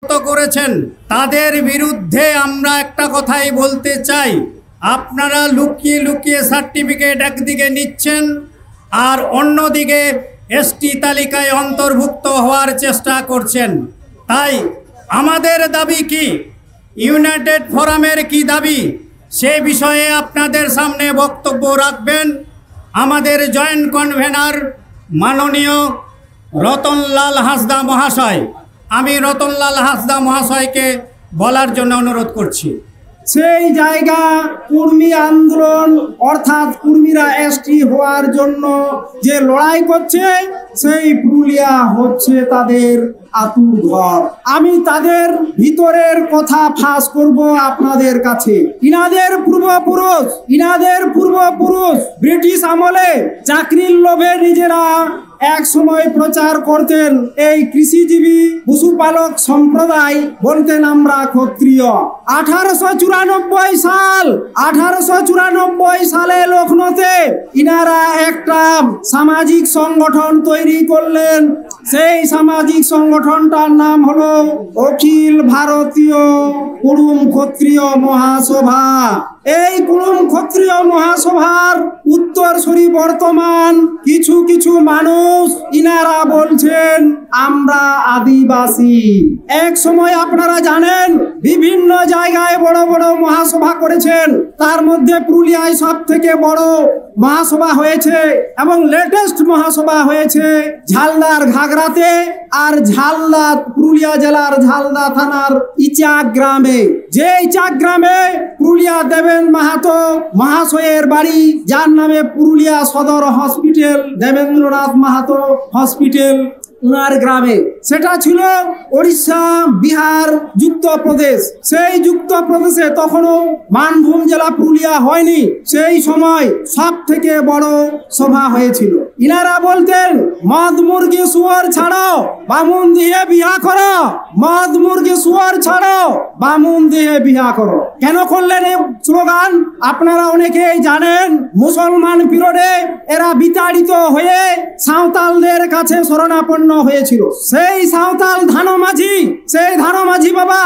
করেছেন তাদের বিরুদ্ধে আমরা একটা কথাই বলতে চাই, আপনারা লুকিয়ে লুকিয়ে সার্টিফিকেট একদিকে নিচ্ছেন আর অন্যদিকে এসটি তালিকায় অন্তর্ভুক্ত হওয়ার চেষ্টা করছেন। তাই আমাদের দাবি কি, ইউনাইটেড ফোরামের কি দাবি, সে বিষয়ে আপনাদের সামনে বক্তব্য রাখবেন আমাদের জয়েন্ট কনভেনার মাননীয় রতনলাল হাঁসদা মহাশয়। আমি রতনলাল হাঁসদা মহাশয়কে বলার জন্য অনুরোধ করছি। সেই জায়গা কুর্মী আন্দোলন অর্থাৎ কুর্মীরা এসটি হওয়ার জন্য যে লড়াই করছে, সেই পুরুলিয়া হচ্ছে তাদের আতুর ঘর। আমি তাদের ভিতরের কথা ফাঁস করব আপনাদের কাছে। ইনাদের পূর্বপুরুষ ব্রিটিশ আমলে চাকরির লোভে নিজেরা এক সময় প্রচার করতেন এই কৃষিজীবী পশুপালক সম্প্রদায়, বলতেন আমরা ক্ষত্রিয়। 1894 সালে লখনৌতে ইনারা একটা সামাজিক সংগঠন তৈরি করলেন। সেই সামাজিক সংগঠনটার নাম হলো অখিল ভারতীয় কুড়ুম ক্ষত্রিয় মহাসভা। এই কুড়ুম ক্ষত্রিয় মহাসভার উত্তরসূরি বর্তমান কিছু কিছু মানুষ ইনারা বলছেন আমরা আদিবাসী। এক সময় আপনারা জানেন বিভিন্ন জায়গায় বড় বড় মহাসভা করেছেন, তার মধ্যে পুরুলিয়ায় সব থেকে বড় মহাসভা হয়েছে এবং লেটেস্ট মহাসভা হয়েছে ঝালদার ঘাগরাতে আর ঝালদা পুরুলিয়া জেলার ঝালদা থানার ইচাক গ্রামে। যে ইচাক গ্রামে পুরুলিয়া দেবেন মাহাতো মহাশয়ের বাড়ি, যার নামে পুরুলিয়া সদর হসপিটাল, দেবেন্দ্রনাথ মাহাতো হসপিটাল উনার গ্রামে। সেটা ছিল ওড়িশা, বিহার, যুক্তপ্রদেশ। সেই যুক্তপ্রদেশে তখনও মানভূম জেলা পুরুলিয়া হয়নি। সেই সময় সব থেকে বড় সভা হয়েছিল। ইনারা বলতেন মদ মুরগি শুয়োর ছাড়ো, বামুন দিয়ে বিয়া করো, মদ মুরগি শুয়োর ছাড়ো, বামুন দিয়ে বিয়া করো। কেন করলেন এই স্লোগান আপনারা অনেকেই জানেন। মুসলমান পিরিয়ডে এরা বিতাড়িত হয়ে সাঁওতালদের কাছে শরণাপন্ন হয়েছিল। সেই সাঁওতাল ধানমাঝি বাবা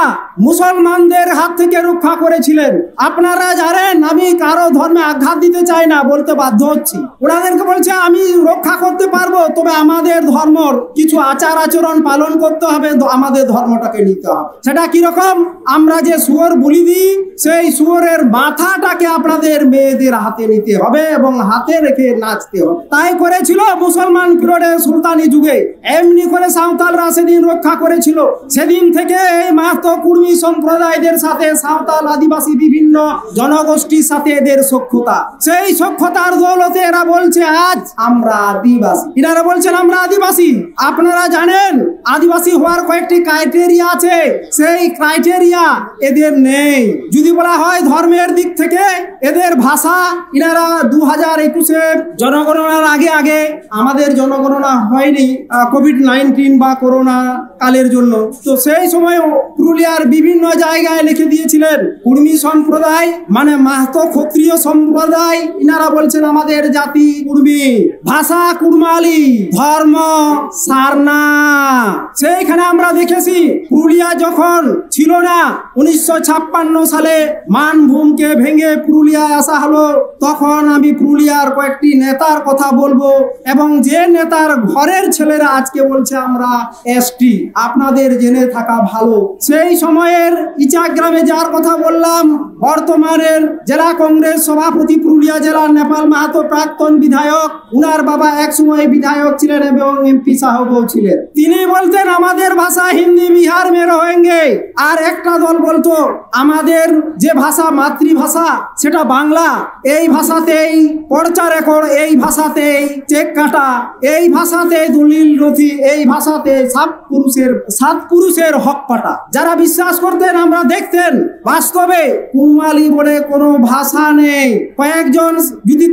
মুসলমানদের হাত থেকে রক্ষা করেছিলেন। আপনারা জানেন, আমি কারো ধর্মে আঘাত দিতে চাই না, বলতে বাধ্য হচ্ছি। ওনাদেরকে বলছে আমি রক্ষা করতে পারবো, তবে আমাদের ধর্মর কিছু আচার আচরণ পালন করতে হবে, আমাদের ধর্মটাকে নিতে হবে। সেটা কিরকম? আমরা যে শুয়োর বলি দিই, সেই শুয়োরের মাথাটাকে আপনাদের মেয়েদের হাতে নিতে হবে এবং হাতে রেখে নাচতে হবে। তাই করেছিল মুসলমান পিরিয়ডে সুলতানি যুগে। এমনি করে সাঁওতালরা সেদিন রক্ষা করেছিল। সেদিন থেকে এই মাহাতো কুর্মী সম্প্রদায়দের সাথে সাঁওতাল আদিবাসী বিভিন্ন জনগোষ্ঠীর সাথে এদের সখ্যতা। সেই সখ্যতার দৌলতে এরা বলছে আজ আমরা আদিবাসী। এনারা বলছেন আমরা আদিবাসী। আপনারা জানেন আদিবাসী হওয়ার কয়েকটি ক্রাইটেরিয়া আছে, সেই ক্রাইটেরিয়া এদের নেই। যদি বলা হয় ধর্মের দিক থেকে এদের ভাষা, ইনারা 2021 জনগণনার আগে আমাদের জনগণনা হয়নি কোভিড-19 বা করোনা কালের জন্য। তো সেই সময় পুরুলিয়ার বিভিন্ন জায়গায় লিখে দিয়েছিলেন কুর্মী সম্প্রদায় মানে মাহাতো ক্ষত্রিয় সম্প্রদায়। ইনারা বলছেন আমাদের জাতি কুর্মী, ভাষা কুর্মালি, ধর্ম সারনা। সেইখানে আমরা দেখেছি পুরুলিয়া যখন ছিল না 1956 সালে মানভূমকে ভেঙে পুরুলিয়ায় আসা হলো, তখন আমি পুরুলিয়ার কয়েকটি নেতার কথা বলবো এবং যে নেতার ঘরের ছেলেরা আজকে বলছে আমরা এসটি, আপনাদের জেনে থাকা ভালো। সেই সময়ের ইচাক গ্রামে যার কথা বললাম, বর্তমানের জেলা কংগ্রেস সভাপতি পুরুলিয়া জেলার নেপাল মাহাতো প্রাক্তন বিধায়ক, উনার বাবা এক সময় বিধায়ক ছিলেন এবং এমপি সাহেবও ছিলেন। তিনি বলতেন আমাদের ভাষা হিন্দি বিহার মে রহেঙ্গে। আর একটা দল বলতো আমাদের যে ভাষা মাতৃভাষা সেটা বাংলা, এই ভাষাতেই পর্চা রেকর্ড, এই ভাষাতেই চেক কাটা, এই ভাষাতে দলিল নথি, এই ভাষাতে সাত পুরুষের হক পাটা। যারা বিশ্বাস করতেন আমরা দেখতেন বাস্তবে কুমালি বলে কোনো ভাষা নেই। কয়েকজন যদি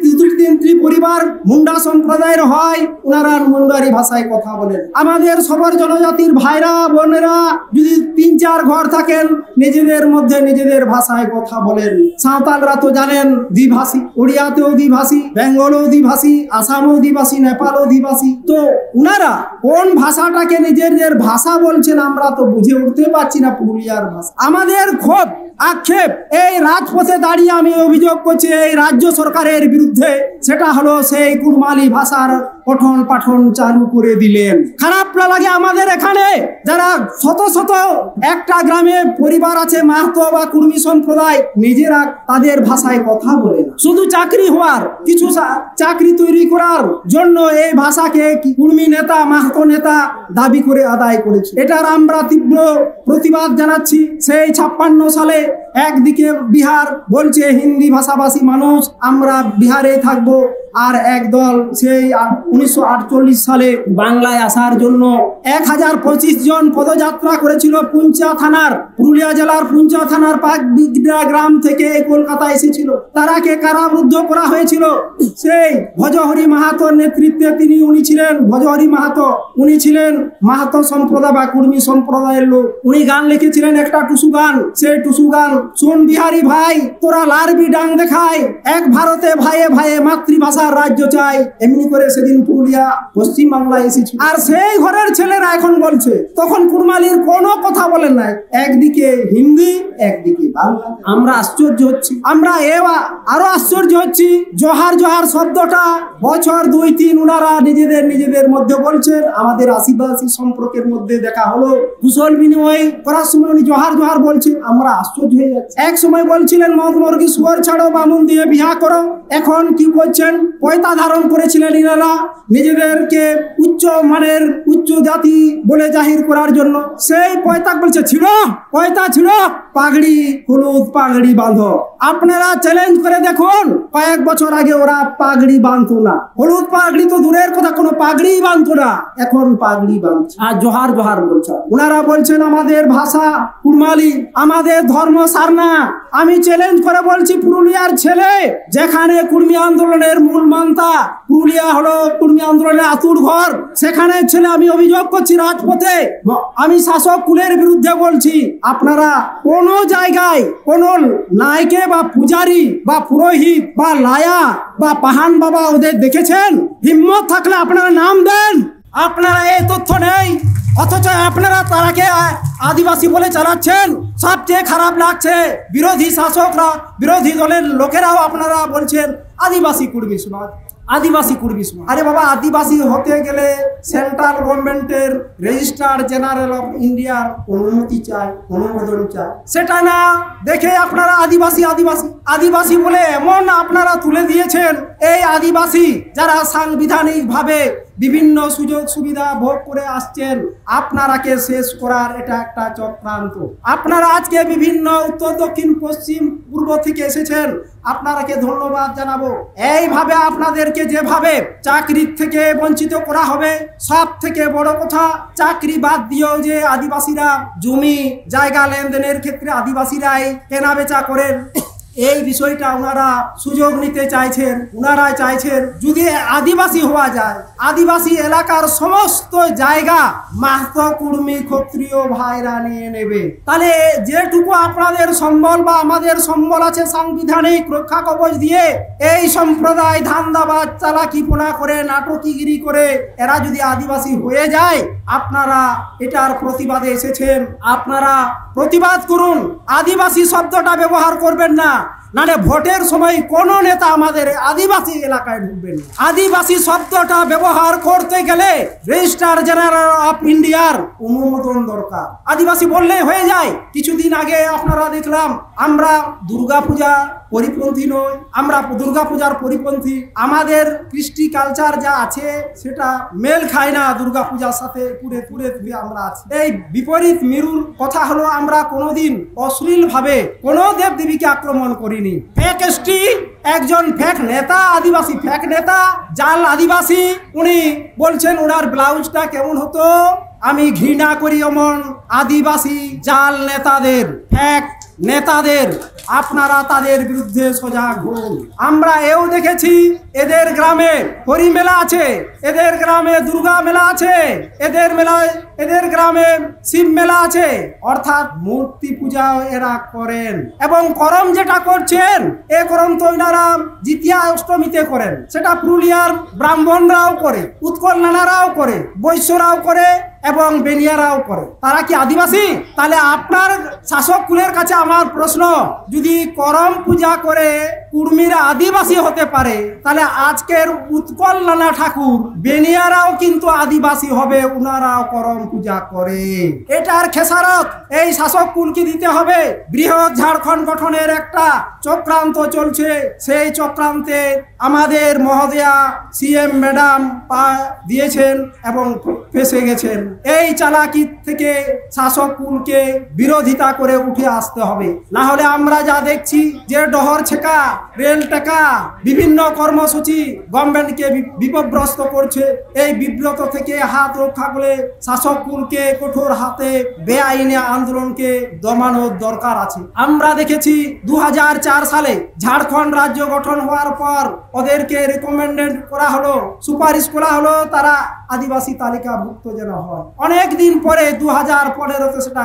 পরিবার মুন্ডা সম্প্রদায়ের হয়, ওনারা মুন্ডারি ভাষায় কথা বলেন। আমাদের সবার জনজাতির ভাইরা বোনেরা যদি 3-4 ঘর থাকেন, নিজেদের মধ্যে নিজেদের ভাষায় কথা বলেন। সাঁওতালরা তো জানেন দ্বিভাষী, ওড়িয়াতেও দ্বিভাষী, বেঙ্গলও দ্বিভাষী, আসামও দ্বিভাষী, নেপালও দ্বিভাষী। তো উনারা কোন ভাষাটাকে নিজেদের ভাষা বলছেন আমরা তো বুঝে উঠতে পাচ্ছি না পুরুলিয়ার ভাষা। আমাদের ক্ষোভ আক্ষেপ এই রাজপথে দাঁড়িয়ে আমি অভিযোগ করছি এই রাজ্য সরকারের বিরুদ্ধে, সেটা হলো সেই কুড়মালি ভাষার পঠন পাঠন চালু করে দিলেন। খারাপ লাগে আমাদের এখানে যারা শত শত একটা গ্রামে পরিবার আছে মাহাতো বা কুর্মী সম্প্রদায়, নিজেরা তাদের ভাষায় কথা বলে না, শুধু চাকরি হওয়ার কিছু চাকরি তৈরি করার জন্য এই ভাষাকে কুর্মী নেতা মাহাতো নেতা দাবি করে আদায় করেছে। এটার আমরা তীব্র প্রতিবাদ জানাচ্ছি। সেই 56 সালে একদিকে বিহার বলছে হিন্দি ভাষাভাষী মানুষ আমরা বিহারে থাকবো, আর একদল সেই 1948 সালে বাংলায় আসার জন্য 1025 জন পদযাত্রা করেছিল পুঞ্চা থানার, পুরুলিয়া জেলার পুঞ্চা থানার পাকবিগড়া গ্রাম থেকে কলকাতা এসেছিল। তারাকে কারারুদ্ধ করা হয়েছিল। সেই ভজহরি মাহাতোর নেতৃত্বে উনি ছিলেন ভজহরি মাহাতো, উনি ছিলেন মাহাতো সম্প্রদায় বা কুর্মী সম্প্রদায়ের লোক। উনি গান লিখেছিলেন একটা টুসু গান, সেই টুসু গান শোন বিহারি ভাই তোরা লারবি ডাং দেখায়, এক ভারতে ভাইয়ে ভাইয়ে মাতৃভাষার রাজ্য চাই। এমনি করে সেদিন পুরুলিয়া পশ্চিম বাংলায় এসেছিল। আর সেই ঘরের ছেলেরা এখন বলছে, তখন কুড়মালির কোনো কথা বলেন নাই, একদিকে হিন্দি একদিকে বাংলা। আমরা আশ্চর্য হচ্ছি, আমরা আরো আশ্চর্য হচ্ছি। জোহার জোহার শব্দটা বছর 2-3 উনারা নিজেদের মধ্যে বলছেন। আমাদের আদিবাসী সম্পর্কের মধ্যে দেখা হলো, কুশল বিনিময় করার সময় উনি জোহার জোহার বলছেন, আমরা আশ্চর্য হয়ে যাচ্ছি। এক সময় বলছিলেন মদ মুরগি শুয়োর ছাড়ো বামুন দিয়ে বিয়া করো, এখন কি করছেন? পয়তা ধারণ করেছিলেন ইনারা নিজেদেরকে উচ্চ মানের উচ্চ জাতি বলে জাহির করার জন্য। সেই পয়তা বলছে ছিল পয়তা ছিল পাগড়ি হলুদ পাগড়ি বাঁধো। আপনারা চ্যালেঞ্জ করে দেখুন, কয়েক বছর আগে ওরা পাগড়ি বাঁধতো না, হলুদ পাগড়ি তো দূরের কথা, কোনো পাগড়ি বাঁধতো না, এখন পাগড়ি বাঁধছে আর জোহার জোহার বলছে। ওনারা বলছেন আমাদের ভাষা কুড়মালি, আমাদের ধর্ম সারনা। আমি চ্যালেঞ্জ করে বলছি পুরুলিয়ার ছেলে, যেখানে কুর্মী আন্দোলনের মূল মান্তা পুরুলিয়া হলো কুর্মী আন্দোলনের আতুর ঘর, সেখানে ছেলে আমি অভিযোগ করছি রাজপথে, আমি শাসক কুলের বিরুদ্ধে বলছি। আপনারা কোন জায়গায় কোন নায়কে বা পূজারি বা পুরোহিত বা লায়া বা পাহান বাবা ওদের দেখেছেন? হিম্মত থাকলে আপনারা নাম দেন। আপনারা এই তথ্য নেই, অথচ আপনারা তারাকে আদিবাসী বলে চালাচ্ছেন। সবচেয়ে খারাপ লাগছে বিরোধী শাসকরা, বিরোধী দলের লোকেরাও আপনারা বলছেন আদিবাসী কুর্মী সমাজ, আদিবাসী কুর্মী সমাজ। আরে বাবা, আদিবাসী হতে গেলে সেন্ট্রাল গভর্নমেন্টের রেজিস্ট্রার জেনারেল অফ ইন্ডিয়ার অনুমতি চাই, অনুমোদন চাই। সেটা না দেখে আপনারা আদিবাসী আদিবাসী আদিবাসী বলে এমন আপনারা তুলে দিয়েছেন। এই আদিবাসী যারা সাংবিধানিক ভাবে বিভিন্ন সুযোগ সুবিধা ভোগ করে আসছেন, আপনারাকে শেষ করার এটা একটা চক্রান্ত। আপনারা আজকে বিভিন্ন উত্তর দক্ষিণ পশ্চিম পূর্ব থেকে এসেছেন, আপনারাকে ধন্যবাদ জানাবো। এইভাবে আপনাদেরকে যেভাবে চাকরির থেকে বঞ্চিত করা হবে, সব থেকে বড় কথা চাকরি বাদ দিয়েও যে আদিবাসীরা জমি জায়গা লেনদেনের ক্ষেত্রে আদিবাসীরাই কেনা বেচা করেন, এই বিষয়টা ওনারা সুযোগ নিতে চাইছেন। ওনারা চাইছেন যদি আদিবাসী হওয়া যায়, আদিবাসী এলাকার সমস্ত জায়গা মাহাতো কুর্মী ক্ষত্রিয় ভাইরা নিয়ে নেবে। তাহলে যেটুকু আপনাদের সম্বল বা আমাদের সম্বল আছে সাংবিধানিক রক্ষা কবচ দিয়ে, এই সম্প্রদায় ধান্দাবাজ চালাকিপনা করে নাটকগিরি করে এরা যদি আদিবাসী হয়ে যায়, আপনারা এটার প্রতিবাদে এসেছেন, আপনারা প্রতিবাদ করুন। আদিবাসী শব্দটা ব্যবহার করবেন না, নালে ভোটের সময় কোন নেতা আমাদের আদিবাসী এলাকায় ঢুকবেন না। আদিবাসী শব্দটা ব্যবহার করতে গেলে রেজিস্ট্রার জেনারেল অফ ইন্ডিয়ার অনুমোদন দরকার। আদিবাসী বললে হয়ে যায়। কিছুদিন আগে আপনারা দেখলাম আমরা দুর্গাপূজা পরিপন্থী নই, আমরা দুর্গাপূজার পরিপন্থী। আমাদের কৃষ্টি কালচার যা আছে সেটা মেল খায় না দুর্গাপূজার সাথে, পুরে পুরে পুরে আমরা আছি। এই বিপরীত মেরুর কথা হলো আমরা কোনোদিন অশ্লীল ভাবে কোনো দেব দেবীকে আক্রমণ করিনি। ফেক এসটি একজন ফেক নেতা, আদিবাসী ফেক নেতা, জাল আদিবাসী, উনি বলছেন ওনার ব্লাউজটা কেমন হতো। আমি ঘৃণা করি এমন আদিবাসী জাল নেতাদের, ফেক নেতাদের আপনারা তাদের বিরুদ্ধে সজাগ হন। আমরা এও দেখেছি এদের গ্রামে হরি মেলা আছে, এদের গ্রামে দুর্গা মেলা আছে, এদের গ্রামে শিব মেলা আছে, অর্থাৎ মূর্তি পূজাও এরা করেন। এবং করম যেটা করছেন এ করম তো এনারা জিতিয়া অষ্টমীতে করেন, সেটা পুরুলিয়ার ব্রাহ্মণরাও করে, উৎকল নানারাও করে, বৈশ্যরাও করে এবং বেনিয়ারাও করে। তারা কি আদিবাসী? তাহলে আপনার শাসক কুলের কাছে আমার প্রশ্ন, যদি করম পূজা করে কুর্মীরা আদিবাসী হতে পারে, তাহলে আজকের উৎকল নানা ঠাকুর বেনিয়ারাও কিন্তু আদিবাসী হবে, উনারাও করম পূজা করে। এটার খেসারত এই শাসক কুলকে দিতে হবে। বৃহৎ ঝাড়খণ্ড গঠনের একটা চক্রান্ত চলছে, সেই চক্রান্তে আমাদের মহোদয়া সিএম ম্যাডাম পা দিয়েছেন এবং ফেসে গেছেন। এই চালাকি থেকে শাসক কুলকে বিরোধিতা করে উঠে আসতে হবে, না হলে আমরা যা দেখছি যে ডহর ছেকা, রেল টেকা, বিভিন্ন কর্মসূচি গভর্নমেন্টকে বিপদগ্রস্ত করছে। এই বিব্রত থেকে হাত রক্ষা করে শাসক কুলকে কঠোর হাতে বেআইনি আন্দোলনকে দমানোর দরকার আছে। আমরা দেখেছি 2004 সালে ঝাড়খণ্ড রাজ্য গঠন হওয়ার পর ওদেরকে রেকমেন্ডেড করা হলো, সুপারিশ করা হলো তারা আদিবাসী তালিকাভুক্ত যেন হয়। অনেক দিন পরে 2015-তে সেটা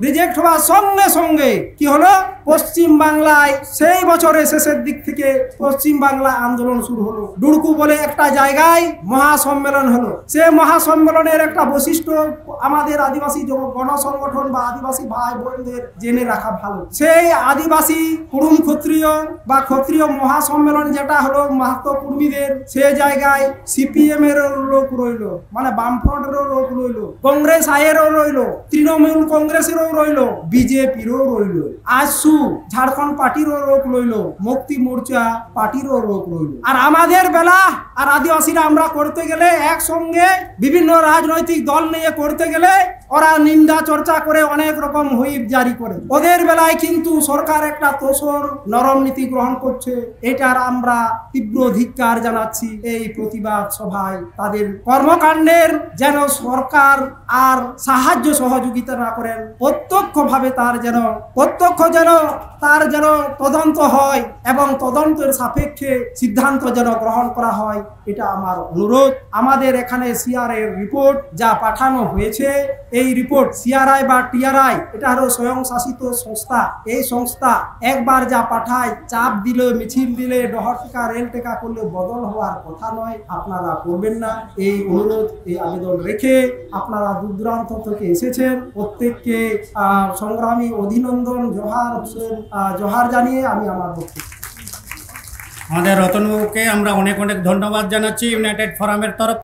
রিজেক্ট হওয়ার সঙ্গে সঙ্গে কি হলো, পশ্চিম বাংলায় সেই বছরের শেষের দিক থেকে পশ্চিম বাংলা আন্দোলন শুরু হলো। ডুড়কু বলে একটা জায়গায় মহাসম্মেলন হলো। সে মহাসম্মেলনের একটা বৈশিষ্ট্য আমাদের আদিবাসী গণসংগঠন বা আদিবাসী ভাই বোনদের জেনে রাখা ভালো। সেই আদিবাসী কুড়ুম ক্ষত্রিয় বা ক্ষত্রিয় মহাসম্মেলন যেটা হলো মাহাতো কুর্মীদের, সে জায়গায় সিপিএম এর লোক রইল, মানে বামফ্রন্টেরও লোক রইল, কংগ্রেস আয়েরও রইল, তৃণমূল কংগ্রেসেরও রইল, বিজেপিরও রইল, আসু ঝাড়খণ্ড পার্টিরও লোক রইল, মুক্তি মোর্চা পার্টিরও লোক রইল। আর আমাদের বেলা আর আদিবাসীরা আমরা করতে গেলে একসঙ্গে বিভিন্ন রাজনৈতিক দল নিয়ে করতে গেলে ওরা নিন্দা চর্চা করে অনেক রকম হুইপ জারি করে। ওদের বেলায় কিন্তু সরকার একটা তোষর নরম নীতি গ্রহণ করছে। এটার আমরা তীব্র ধিক্কার জানাচ্ছি। এই প্রতিবাদ সভায় তাদের কর্মকাণ্ডের যেন সরকার আর সাহায্য সহযোগিতা না করেন, প্রত্যক্ষভাবে তার যেন তদন্ত হয় এবং তদন্তের সাপেক্ষে সিদ্ধান্ত যেন গ্রহণ করা হয়, এটা আমার অনুরোধ। আমাদের এখানে সিআরআই এর রিপোর্ট যা পাঠানো হয়েছে, এই রিপোর্ট সিআরআই বা টিআরআই এটা হলো স্বয়ংশাসিত সংস্থা। এই সংস্থা একবার যা পাঠায়, চাপ দিলে, মিছিল দিলে, ডহর টেকা, রেল টেকা করলে বদল হওয়ার কথা নয়। আপনারা করবেন না, এই অনুরোধ, এই আবেদন রেখে আপনারা দূর দূরান্ত থেকে এসেছেন, প্রত্যেককে সংগ্রামী অভিনন্দন, জোহার জানিয়ে আমি আমার বক্তব্য। আমাদের রতনবাবুকে আমরা অনেক অনেক ধন্যবাদ জানাচ্ছি ইউনাইটেড ফোরামের তরফ